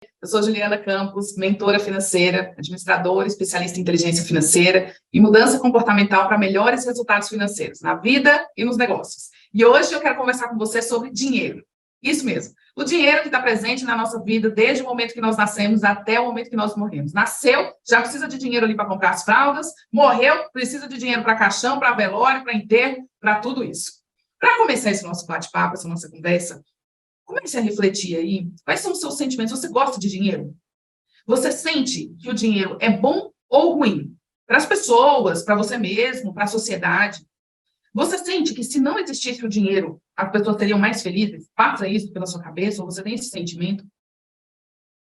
Eu sou Juliana Campos, mentora financeira, administradora, especialista em inteligência financeira e mudança comportamental para melhores resultados financeiros na vida e nos negócios. E hoje eu quero conversar com você sobre dinheiro. Isso mesmo, o dinheiro que está presente na nossa vida desde o momento que nós nascemos até o momento que nós morremos. Nasceu, já precisa de dinheiro ali para comprar as fraldas, morreu, precisa de dinheiro para caixão, para velório, para enterro, para tudo isso. Para começar esse nosso bate-papo, essa nossa conversa, comece a refletir aí, quais são os seus sentimentos? Você gosta de dinheiro? Você sente que o dinheiro é bom ou ruim? Para as pessoas, para você mesmo, para a sociedade. Você sente que se não existisse o dinheiro, as pessoas seriam mais felizes? Passa isso pela sua cabeça, ou você tem esse sentimento?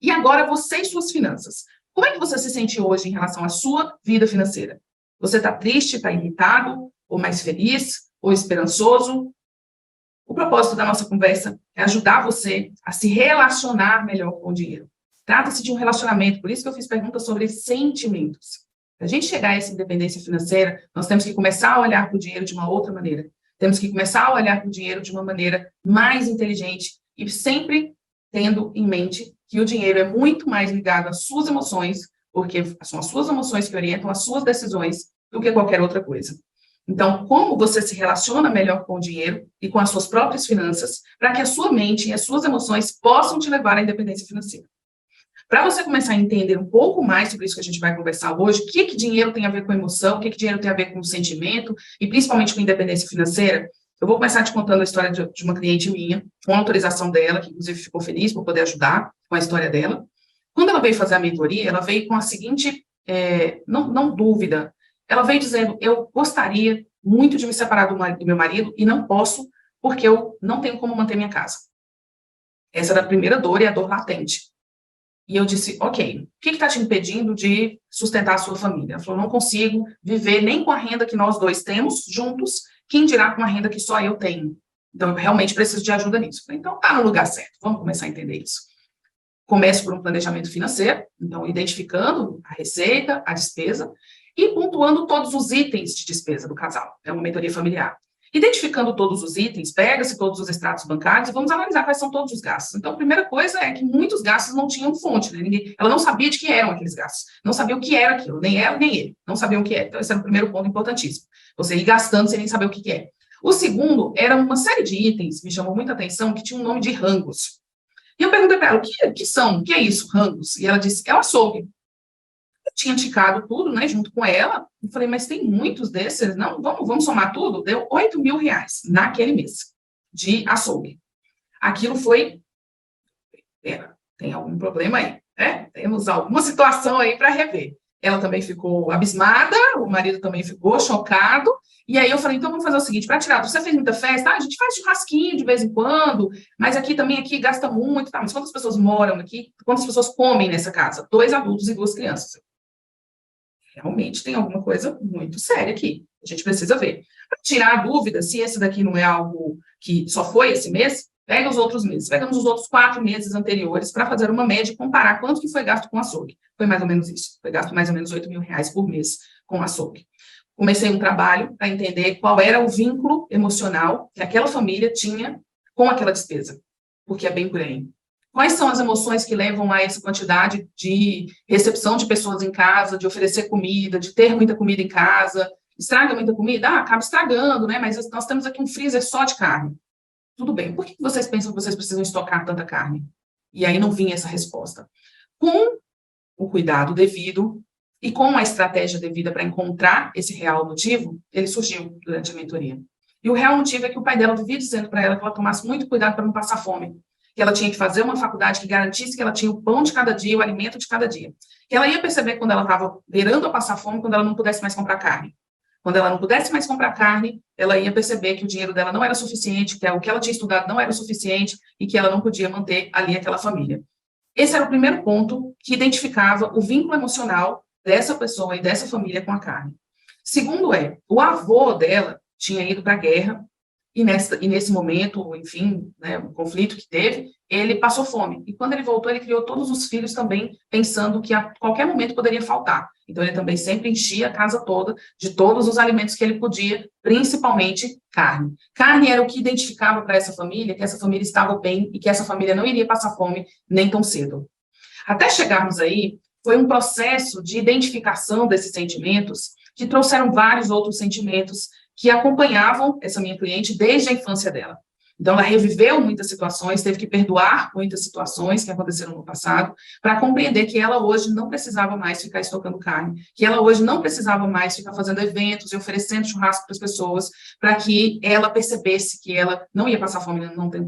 E agora você e suas finanças. Como é que você se sente hoje em relação à sua vida financeira? Você está triste, está irritado, ou mais feliz, ou esperançoso? O propósito da nossa conversa é ajudar você a se relacionar melhor com o dinheiro. Trata-se de um relacionamento, por isso que eu fiz perguntas sobre sentimentos. Para a gente chegar a essa independência financeira, nós temos que começar a olhar para o dinheiro de uma outra maneira. Temos que começar a olhar para o dinheiro de uma maneira mais inteligente e sempre tendo em mente que o dinheiro é muito mais ligado às suas emoções, porque são as suas emoções que orientam as suas decisões, do que qualquer outra coisa. Então, como você se relaciona melhor com o dinheiro e com as suas próprias finanças, para que a sua mente e as suas emoções possam te levar à independência financeira. Para você começar a entender um pouco mais sobre isso que a gente vai conversar hoje, o que dinheiro tem a ver com emoção, o que dinheiro tem a ver com sentimento, e principalmente com independência financeira, eu vou começar te contando a história de uma cliente minha, com a autorização dela, que inclusive ficou feliz por poder ajudar com a história dela. Quando ela veio fazer a mentoria, ela veio com a seguinte, não dúvida, ela veio dizendo, eu gostaria muito de me separar do meu marido e não posso, porque eu não tenho como manter minha casa. Essa era a primeira dor e a dor latente. E eu disse, ok, o que está te impedindo de sustentar a sua família? Ela falou, não consigo viver nem com a renda que nós dois temos juntos, quem dirá com a renda que só eu tenho. Então, eu realmente preciso de ajuda nisso. Falei, então, está no lugar certo, vamos começar a entender isso. Começo por um planejamento financeiro, então, identificando a receita, a despesa, e pontuando todos os itens de despesa do casal. É uma mentoria familiar. Identificando todos os itens, pega-se todos os extratos bancários e vamos analisar quais são todos os gastos. Então, a primeira coisa é que muitos gastos não tinham fonte, né? Ela não sabia de que eram aqueles gastos, não sabia o que era aquilo, nem ela, nem ele, não sabiam o que era. Então, esse era o primeiro ponto importantíssimo. Você ir gastando sem nem saber o que é. O segundo era uma série de itens, me chamou muita atenção, que tinha um nome de rangos. E eu perguntei para ela, o que são? O que é isso, rangos? E ela disse, é o açougue. Eu tinha ticado tudo, né, junto com ela, e falei, mas tem muitos desses, não, vamos somar tudo? Deu R$8.000 naquele mês, de açougue. Aquilo foi, tem algum problema aí, né? Temos alguma situação aí para rever. Ela também ficou abismada, o marido também ficou chocado, e aí eu falei, então vamos fazer o seguinte, para tirar, você fez muita festa? A gente faz churrasquinho de vez em quando, mas aqui também gasta muito, tá? Mas quantas pessoas moram aqui? Quantas pessoas comem nessa casa? 2 adultos e 2 crianças. Realmente tem alguma coisa muito séria aqui. A gente precisa ver. Para tirar a dúvida, se esse daqui não é algo que só foi esse mês, pega os outros meses. Pegamos os outros 4 meses anteriores para fazer uma média e comparar quanto que foi gasto com açougue. Foi mais ou menos isso. Foi gasto mais ou menos R$8.000 por mês com açougue. Comecei um trabalho para entender qual era o vínculo emocional que aquela família tinha com aquela despesa. Porque é bem por aí. Quais são as emoções que levam a essa quantidade de recepção de pessoas em casa, de oferecer comida, de ter muita comida em casa? Estraga muita comida? Acaba estragando, né? Mas nós temos aqui um freezer só de carne. Tudo bem. Por que vocês pensam que vocês precisam estocar tanta carne? E aí não vinha essa resposta. Com o cuidado devido e com a estratégia devida para encontrar esse real motivo, ele surgiu durante a mentoria. E o real motivo é que o pai dela vivia dizendo para ela que ela tomasse muito cuidado para não passar fome, que ela tinha que fazer uma faculdade que garantisse que ela tinha o pão de cada dia, o alimento de cada dia. Que ela ia perceber quando ela estava beirando a passar fome, quando ela não pudesse mais comprar carne. Quando ela não pudesse mais comprar carne, ela ia perceber que o dinheiro dela não era suficiente, que o que ela tinha estudado não era suficiente e que ela não podia manter ali aquela família. Esse era o primeiro ponto que identificava o vínculo emocional dessa pessoa e dessa família com a carne. Segundo o avô dela tinha ido para a guerra, e nesse momento, enfim, né, o conflito que teve, ele passou fome. E quando ele voltou, ele criou todos os filhos também, pensando que a qualquer momento poderia faltar. Então, ele também sempre enchia a casa toda de todos os alimentos que ele podia, principalmente carne. Carne era o que identificava para essa família, que essa família estava bem e que essa família não iria passar fome nem tão cedo. Até chegarmos aí, foi um processo de identificação desses sentimentos que trouxeram vários outros sentimentos que acompanhavam essa minha cliente desde a infância dela. Então, ela reviveu muitas situações, teve que perdoar muitas situações que aconteceram no passado, para compreender que ela hoje não precisava mais ficar estocando carne, que ela hoje não precisava mais ficar fazendo eventos e oferecendo churrasco para as pessoas, para que ela percebesse que ela não ia passar fome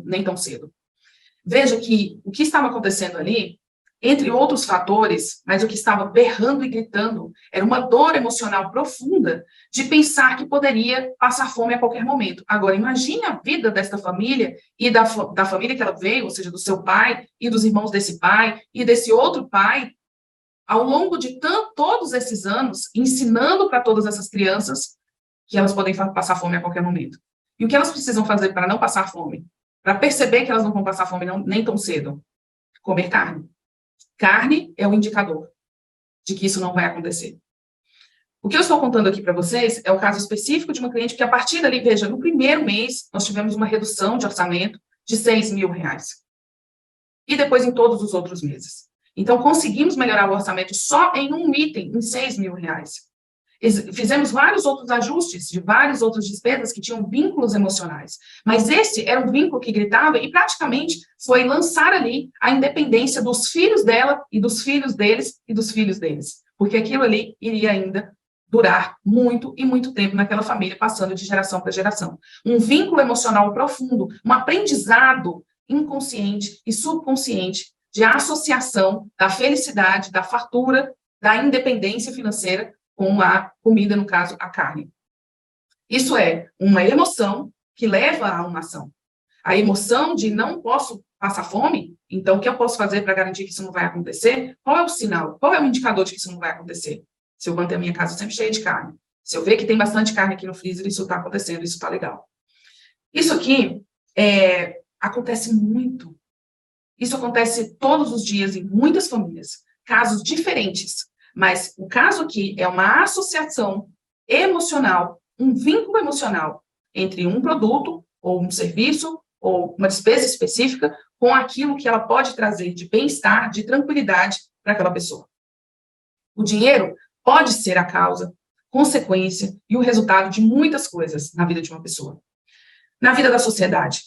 nem tão cedo. Veja que o que estava acontecendo ali, entre outros fatores, mas o que estava berrando e gritando era uma dor emocional profunda de pensar que poderia passar fome a qualquer momento. Agora, imagine a vida desta família e da família que ela veio, ou seja, do seu pai e dos irmãos desse pai e desse outro pai, ao longo de todos esses anos, ensinando para todas essas crianças que elas podem passar fome a qualquer momento. E o que elas precisam fazer para não passar fome? Para perceber que elas não vão passar fome nem tão cedo? Comer carne. Carne é o indicador de que isso não vai acontecer. O que eu estou contando aqui para vocês é o caso específico de uma cliente que, a partir dali, veja, no primeiro mês, nós tivemos uma redução de orçamento de R$6 mil. E depois em todos os outros meses. Então, conseguimos melhorar o orçamento só em um item, em R$6 mil. Fizemos vários outros ajustes de várias outras despesas que tinham vínculos emocionais. Mas esse era um vínculo que gritava e praticamente foi lançar ali a independência dos filhos dela e dos filhos deles e dos filhos deles. Porque aquilo ali iria ainda durar muito e muito tempo naquela família, passando de geração para geração. Um vínculo emocional profundo, um aprendizado inconsciente e subconsciente de associação da felicidade, da fartura, da independência financeira com a comida, no caso, a carne. Isso é uma emoção que leva a uma ação. A emoção de não posso passar fome, então o que eu posso fazer para garantir que isso não vai acontecer? Qual é o sinal? Qual é o indicador de que isso não vai acontecer? Se eu manter a minha casa sempre cheia de carne, se eu ver que tem bastante carne aqui no freezer, isso está acontecendo, isso está legal. Isso aqui acontece muito. Isso acontece todos os dias em muitas famílias, casos diferentes. Mas o caso aqui é uma associação emocional, um vínculo emocional entre um produto ou um serviço ou uma despesa específica com aquilo que ela pode trazer de bem-estar, de tranquilidade para aquela pessoa. O dinheiro pode ser a causa, consequência e o resultado de muitas coisas na vida de uma pessoa. Na vida da sociedade,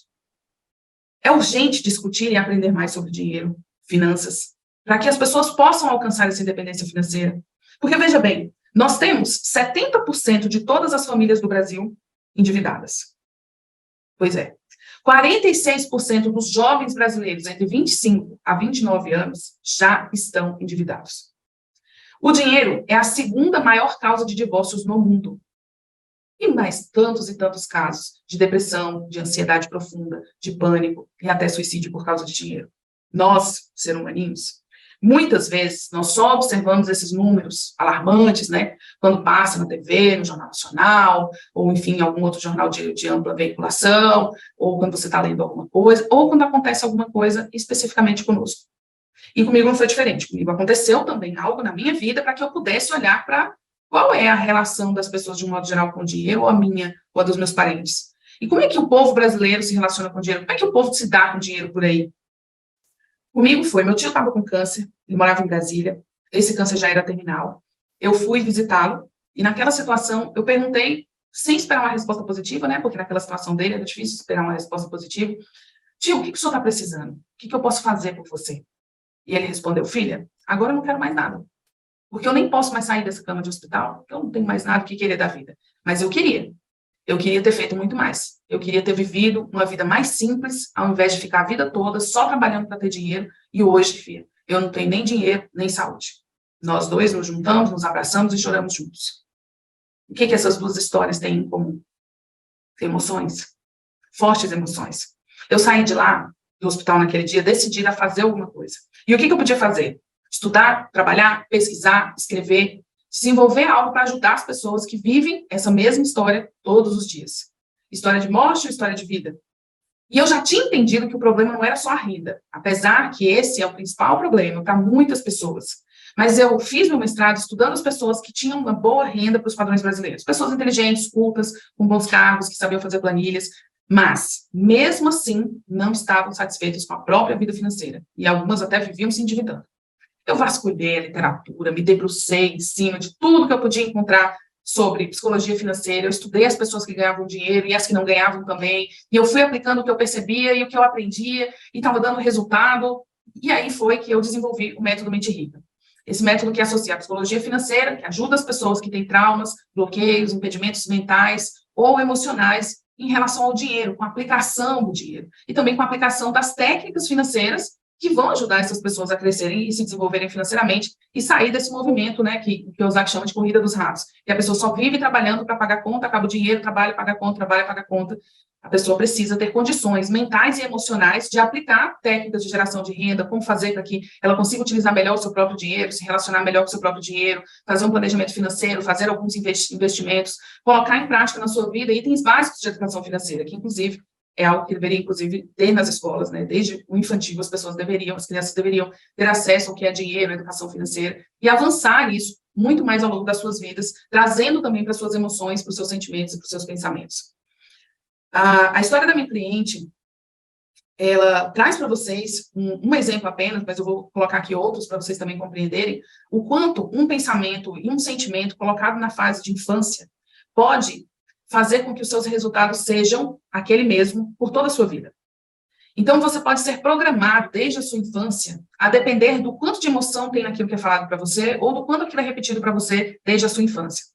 é urgente discutir e aprender mais sobre dinheiro, finanças, para que as pessoas possam alcançar essa independência financeira. Porque, veja bem, nós temos 70% de todas as famílias do Brasil endividadas. Pois é. 46% dos jovens brasileiros entre 25 a 29 anos já estão endividados. O dinheiro é a segunda maior causa de divórcios no mundo. E mais tantos e tantos casos de depressão, de ansiedade profunda, de pânico e até suicídio por causa de dinheiro. Nós, seres humanos, muitas vezes nós só observamos esses números alarmantes, né, quando passa na TV, no Jornal Nacional, ou enfim, em algum outro jornal de ampla veiculação, ou quando você está lendo alguma coisa, ou quando acontece alguma coisa especificamente conosco. E comigo não foi diferente. Comigo aconteceu também algo na minha vida para que eu pudesse olhar para qual é a relação das pessoas, de um modo geral, com o dinheiro, ou a minha, ou a dos meus parentes. E como é que o povo brasileiro se relaciona com o dinheiro? Como é que o povo se dá com o dinheiro por aí? Comigo foi, meu tio estava com câncer, ele morava em Brasília, esse câncer já era terminal. Eu fui visitá-lo, e naquela situação, eu perguntei, sem esperar uma resposta positiva, né, porque naquela situação dele era difícil esperar uma resposta positiva, tio, o que o senhor está precisando? O que eu posso fazer por você? E ele respondeu, filha, agora eu não quero mais nada. Porque eu nem posso mais sair dessa cama de hospital, porque eu não tenho mais nada que querer da vida. Mas eu queria. Eu queria ter feito muito mais. Eu queria ter vivido uma vida mais simples, ao invés de ficar a vida toda só trabalhando para ter dinheiro. E hoje, filha, eu não tenho nem dinheiro, nem saúde. Nós dois nos juntamos, nos abraçamos e choramos juntos. O que essas duas histórias têm em comum? Emoções. Fortes emoções. Eu saí de lá, do hospital naquele dia, decidida a fazer alguma coisa. E o que eu podia fazer? Estudar, trabalhar, pesquisar, escrever, desenvolver algo para ajudar as pessoas que vivem essa mesma história todos os dias. História de morte ou história de vida? E eu já tinha entendido que o problema não era só a renda, apesar que esse é o principal problema para muitas pessoas. Mas eu fiz meu mestrado estudando as pessoas que tinham uma boa renda para os padrões brasileiros. Pessoas inteligentes, cultas, com bons cargos, que sabiam fazer planilhas, mas, mesmo assim, não estavam satisfeitas com a própria vida financeira. E algumas até viviam se endividando. Eu vasculhei a literatura, me debrucei em cima de tudo que eu podia encontrar sobre psicologia financeira, eu estudei as pessoas que ganhavam dinheiro e as que não ganhavam também, e eu fui aplicando o que eu percebia e o que eu aprendia, e estava dando resultado, e aí foi que eu desenvolvi o método Mente Rica. Esse método que associa a psicologia financeira, que ajuda as pessoas que têm traumas, bloqueios, impedimentos mentais ou emocionais em relação ao dinheiro, com a aplicação do dinheiro, e também com a aplicação das técnicas financeiras que vão ajudar essas pessoas a crescerem e se desenvolverem financeiramente e sair desse movimento, né, que o Ozaki chama de corrida dos ratos, que a pessoa só vive trabalhando para pagar conta, acaba o dinheiro, trabalha, paga conta, trabalha, paga conta. A pessoa precisa ter condições mentais e emocionais de aplicar técnicas de geração de renda, como fazer para que ela consiga utilizar melhor o seu próprio dinheiro, se relacionar melhor com o seu próprio dinheiro, fazer um planejamento financeiro, fazer alguns investimentos, colocar em prática na sua vida itens básicos de educação financeira, que, inclusive, é algo que deveria, inclusive, ter nas escolas, né? Desde o infantil, as crianças deveriam ter acesso ao que é dinheiro, educação financeira, e avançar nisso muito mais ao longo das suas vidas, trazendo também para as suas emoções, para os seus sentimentos e para os seus pensamentos. A história da minha cliente, ela traz para vocês um exemplo apenas, mas eu vou colocar aqui outros para vocês também compreenderem o quanto um pensamento e um sentimento colocado na fase de infância pode fazer com que os seus resultados sejam aquele mesmo por toda a sua vida. Então, você pode ser programado desde a sua infância a depender do quanto de emoção tem naquilo que é falado para você ou do quanto aquilo é repetido para você desde a sua infância.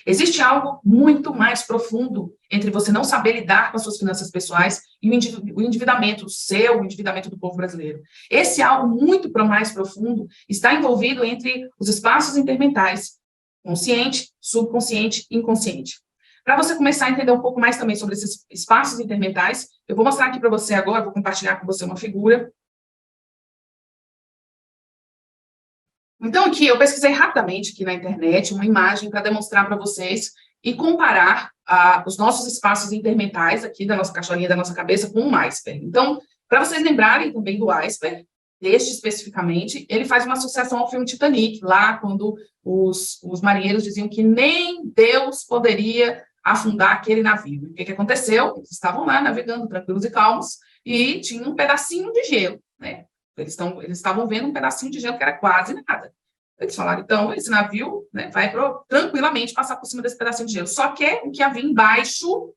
Existe algo muito mais profundo entre você não saber lidar com as suas finanças pessoais e o endividamento, o endividamento do povo brasileiro. Esse algo muito mais profundo está envolvido entre os espaços intermentais, consciente, subconsciente e inconsciente. Para você começar a entender um pouco mais também sobre esses espaços intermentais, eu vou mostrar aqui para você agora, vou compartilhar com você uma figura. Então, aqui, eu pesquisei rapidamente aqui na internet uma imagem para demonstrar para vocês e comparar os nossos espaços intermentais aqui da nossa caixolinha da nossa cabeça com um iceberg. Então, para vocês lembrarem também do iceberg, deste especificamente, ele faz uma associação ao filme Titanic, lá quando os marinheiros diziam que nem Deus poderia afundar aquele navio. O que aconteceu? Eles estavam lá navegando tranquilos e calmos e tinha um pedacinho de gelo, né? Eles estavam vendo um pedacinho de gelo que era quase nada. Eles falaram, então, esse navio, né, vai tranquilamente passar por cima desse pedacinho de gelo. Só que o que havia embaixo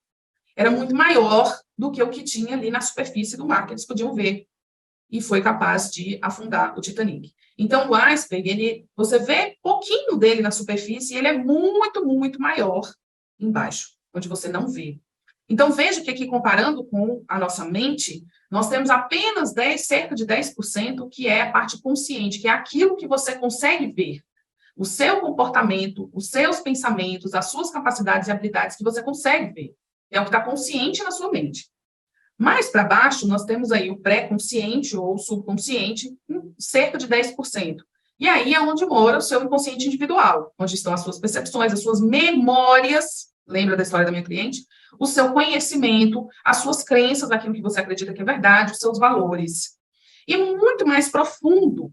era muito maior do que o que tinha ali na superfície do mar, que eles podiam ver. E foi capaz de afundar o Titanic. Então, o iceberg, você vê pouquinho dele na superfície e ele é muito, muito maior embaixo, onde você não vê. Então, veja que aqui, comparando com a nossa mente, nós temos apenas cerca de 10%, que é a parte consciente, que é aquilo que você consegue ver. O seu comportamento, os seus pensamentos, as suas capacidades e habilidades que você consegue ver. É o que está consciente na sua mente. Mais para baixo, nós temos aí o pré-consciente ou subconsciente, cerca de 10%. E aí é onde mora o seu inconsciente individual, onde estão as suas percepções, as suas memórias, lembra da história da minha cliente? O seu conhecimento, as suas crenças naquilo que você acredita que é verdade, os seus valores. E muito mais profundo,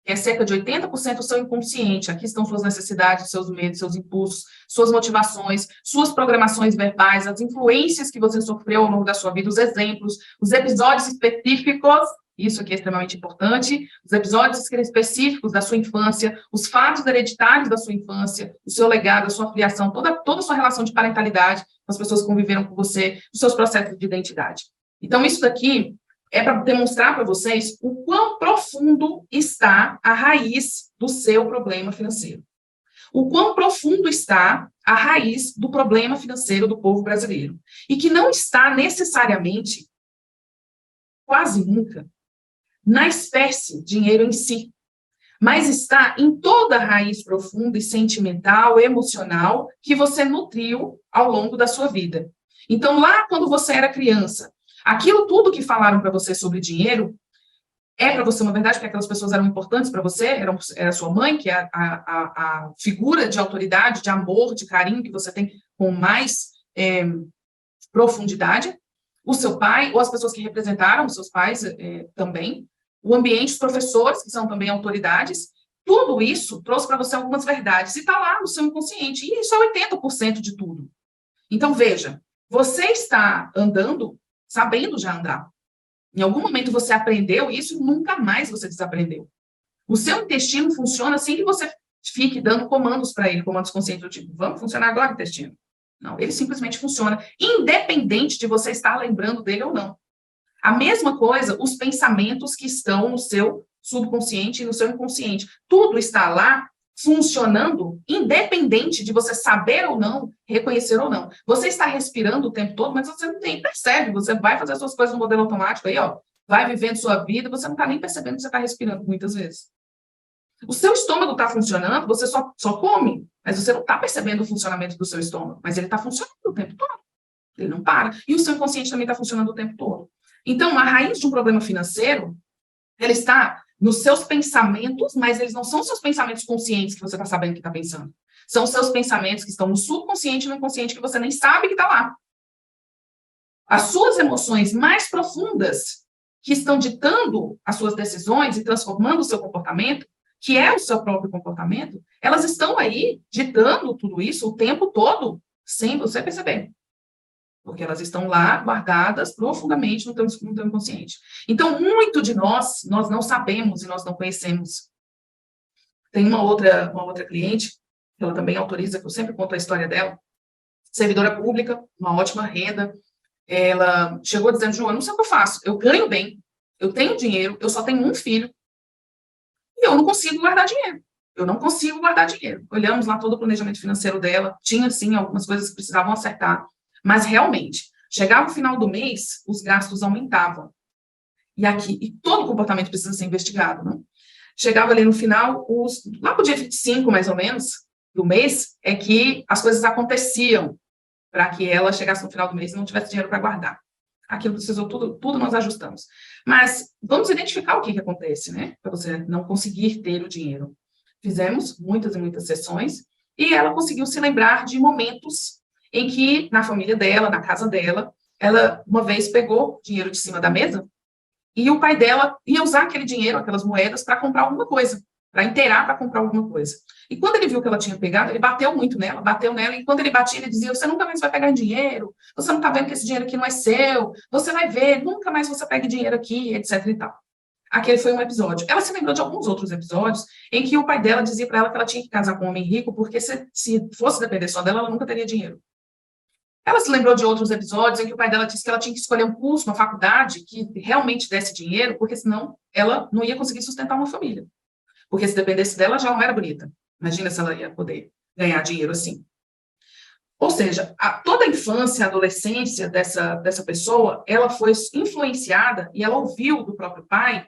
é cerca de 80% o seu inconsciente. Aqui estão suas necessidades, seus medos, seus impulsos, suas motivações, suas programações verbais, as influências que você sofreu ao longo da sua vida, os exemplos, os episódios específicos, isso aqui é extremamente importante, os episódios específicos da sua infância, os fatos hereditários da sua infância, o seu legado, a sua criação, toda a sua relação de parentalidade com as pessoas que conviveram com você, os seus processos de identidade. Então, isso daqui é para demonstrar para vocês o quão profundo está a raiz do seu problema financeiro. O quão profundo está a raiz do problema financeiro do povo brasileiro. E que não está necessariamente, quase nunca, na espécie dinheiro em si, mas está em toda a raiz profunda e sentimental, emocional, que você nutriu ao longo da sua vida. Então, lá quando você era criança, aquilo tudo que falaram para você sobre dinheiro é para você uma verdade, porque aquelas pessoas eram importantes para você, era a sua mãe, que é a figura de autoridade, de amor, de carinho que você tem com mais profundidade, o seu pai, ou as pessoas que representaram os seus pais também, o ambiente, os professores, que são também autoridades, tudo isso trouxe para você algumas verdades, e está lá no seu inconsciente, e isso é 80% de tudo. Então, veja, você está andando sabendo já andar. Em algum momento você aprendeu isso e nunca mais você desaprendeu. O seu intestino funciona sem que você fique dando comandos para ele, comandos conscientes do tipo, vamos funcionar agora, intestino. Não, ele simplesmente funciona, independente de você estar lembrando dele ou não. A mesma coisa, os pensamentos que estão no seu subconsciente e no seu inconsciente. Tudo está lá funcionando, independente de você saber ou não, reconhecer ou não. Você está respirando o tempo todo, mas você nem percebe. Você vai fazer as suas coisas no modelo automático aí, ó, vai vivendo sua vida, você não está nem percebendo que você está respirando muitas vezes. O seu estômago está funcionando, você só come, mas você não está percebendo o funcionamento do seu estômago, mas ele está funcionando o tempo todo. Ele não para. E o seu inconsciente também está funcionando o tempo todo. Então, a raiz de um problema financeiro, ela está nos seus pensamentos, mas eles não são os seus pensamentos conscientes que você está sabendo que está pensando. São os seus pensamentos que estão no subconsciente e no inconsciente que você nem sabe que está lá. As suas emoções mais profundas, que estão ditando as suas decisões e transformando o seu comportamento, que é o seu próprio comportamento, elas estão aí ditando tudo isso o tempo todo, sem você perceber. Porque elas estão lá guardadas profundamente no teu inconsciente. Então, muito de nós não sabemos e nós não conhecemos. Tem uma outra cliente, que ela também autoriza, que eu sempre conto a história dela, servidora pública, uma ótima renda. Ela chegou dizendo, Ju, eu não sei o que eu faço, eu ganho bem, eu tenho dinheiro, eu só tenho um filho, e eu não consigo guardar dinheiro. Eu não consigo guardar dinheiro. Olhamos lá todo o planejamento financeiro dela, tinha, sim, algumas coisas que precisavam acertar. Mas, realmente, chegava o final do mês, os gastos aumentavam. E todo comportamento precisa ser investigado, né? Chegava ali no final, lá para o dia 25, mais ou menos, do mês, é que as coisas aconteciam para que ela chegasse no final do mês e não tivesse dinheiro para guardar. Aquilo precisou, tudo nós ajustamos. Mas vamos identificar o que acontece, né? Para você não conseguir ter o dinheiro. Fizemos muitas e muitas sessões e ela conseguiu se lembrar de momentos em que, na família dela, na casa dela, ela, uma vez, pegou dinheiro de cima da mesa e o pai dela ia usar aquele dinheiro, aquelas moedas, para comprar alguma coisa, para inteirar para comprar alguma coisa. E quando ele viu que ela tinha pegado, ele bateu muito nela, e quando ele batia, ele dizia, você nunca mais vai pegar dinheiro, você não está vendo que esse dinheiro aqui não é seu, você vai ver, nunca mais você pega dinheiro aqui, etc e tal. Aquele foi um episódio. Ela se lembrou de alguns outros episódios em que o pai dela dizia para ela que ela tinha que casar com um homem rico, porque se fosse depender só dela, ela nunca teria dinheiro. Ela se lembrou de outros episódios em que o pai dela disse que ela tinha que escolher um curso, uma faculdade que realmente desse dinheiro, porque senão ela não ia conseguir sustentar uma família. Porque se dependesse dela, já não era bonita. Imagina se ela ia poder ganhar dinheiro assim. Ou seja, toda a infância, a adolescência dessa pessoa, ela foi influenciada e ela ouviu do próprio pai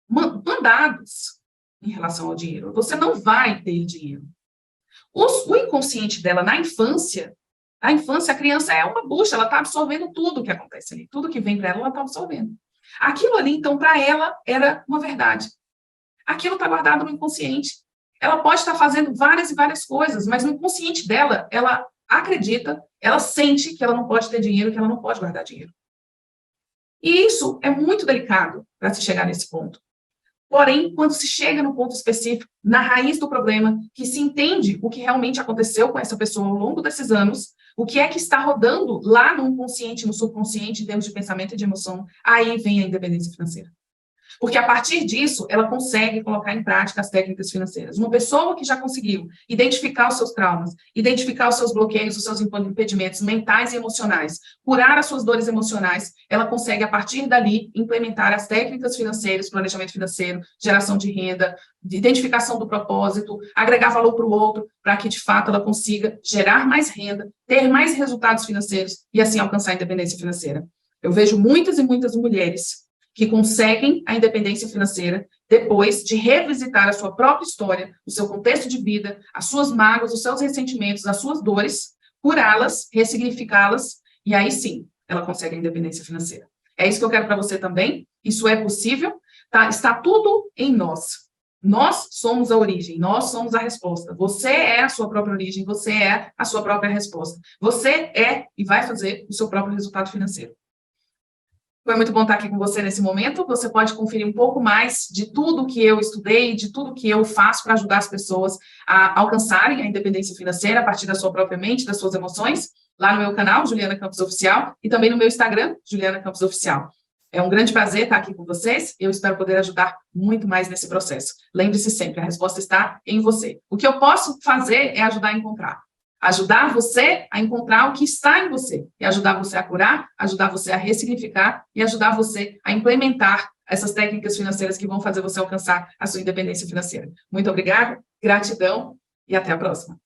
mandados em relação ao dinheiro. Você não vai ter dinheiro. O inconsciente dela na infância, a criança é uma bucha, ela está absorvendo tudo que acontece ali, tudo que vem para ela está absorvendo. Aquilo ali, então, para ela, era uma verdade. Aquilo está guardado no inconsciente. Ela pode estar fazendo várias e várias coisas, mas no inconsciente dela, ela acredita, ela sente que ela não pode ter dinheiro, que ela não pode guardar dinheiro. E isso é muito delicado para se chegar nesse ponto. Porém, quando se chega no ponto específico, na raiz do problema, que se entende o que realmente aconteceu com essa pessoa ao longo desses anos, o que é que está rodando lá no inconsciente, no subconsciente, em termos de pensamento e de emoção, aí vem a independência financeira. Porque, a partir disso, ela consegue colocar em prática as técnicas financeiras. Uma pessoa que já conseguiu identificar os seus traumas, identificar os seus bloqueios, os seus impedimentos mentais e emocionais, curar as suas dores emocionais, ela consegue, a partir dali, implementar as técnicas financeiras, planejamento financeiro, geração de renda, identificação do propósito, agregar valor para o outro, para que, de fato, ela consiga gerar mais renda, ter mais resultados financeiros e, assim, alcançar a independência financeira. Eu vejo muitas e muitas mulheres que conseguem a independência financeira depois de revisitar a sua própria história, o seu contexto de vida, as suas mágoas, os seus ressentimentos, as suas dores, curá-las, ressignificá-las, e aí sim, ela consegue a independência financeira. É isso que eu quero para você também, isso é possível, tá? Está tudo em nós. Nós somos a origem, nós somos a resposta. Você é a sua própria origem, você é a sua própria resposta. Você é e vai fazer o seu próprio resultado financeiro. Foi muito bom estar aqui com você nesse momento. Você pode conferir um pouco mais de tudo que eu estudei, de tudo que eu faço para ajudar as pessoas a alcançarem a independência financeira a partir da sua própria mente, das suas emoções, lá no meu canal, Juliana Campos Oficial, e também no meu Instagram, Juliana Campos Oficial. É um grande prazer estar aqui com vocês e eu espero poder ajudar muito mais nesse processo. Lembre-se sempre, a resposta está em você. O que eu posso fazer é ajudar a encontrar. Ajudar você a encontrar o que está em você. E ajudar você a curar, ajudar você a ressignificar e ajudar você a implementar essas técnicas financeiras que vão fazer você alcançar a sua independência financeira. Muito obrigada, gratidão e até a próxima.